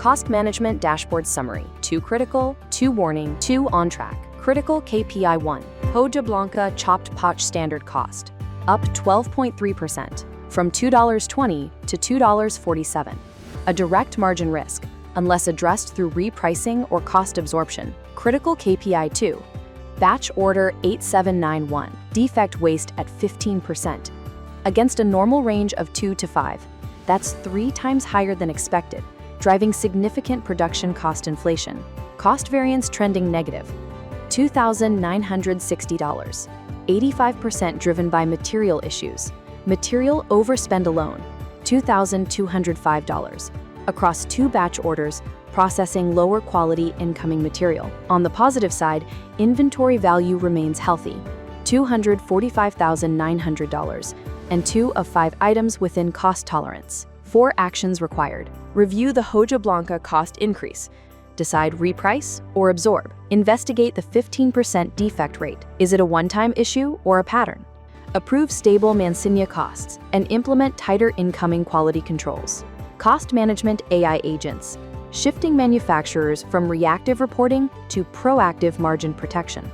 Cost Management Dashboard Summary. 2 critical, 2 warning, 2 on track. Critical KPI 1. Hoja Blanca chopped potch standard cost, up 12.3%, from $2.20 to $2.47. A direct margin risk, unless addressed through repricing or cost absorption. Critical KPI 2. Batch Order 8791, defect waste at 15%. Against a normal range of 2 to 5, that's 3 times higher than expected, driving significant production cost inflation. Cost variance trending negative, $2,960, 85% driven by material issues. Material overspend alone, $2,205. Across 2 batch orders, processing lower quality incoming material. On the positive side, inventory value remains healthy, $245,900, and 2 of 5 items within cost tolerance. 4 actions required. Review the Hoja Blanca cost increase. Decide reprice or absorb. Investigate the 15% defect rate. Is it a one-time issue or a pattern? Approve stable Mansinia costs and implement tighter incoming quality controls. Cost management AI agents, shifting manufacturers from reactive reporting to proactive margin protection.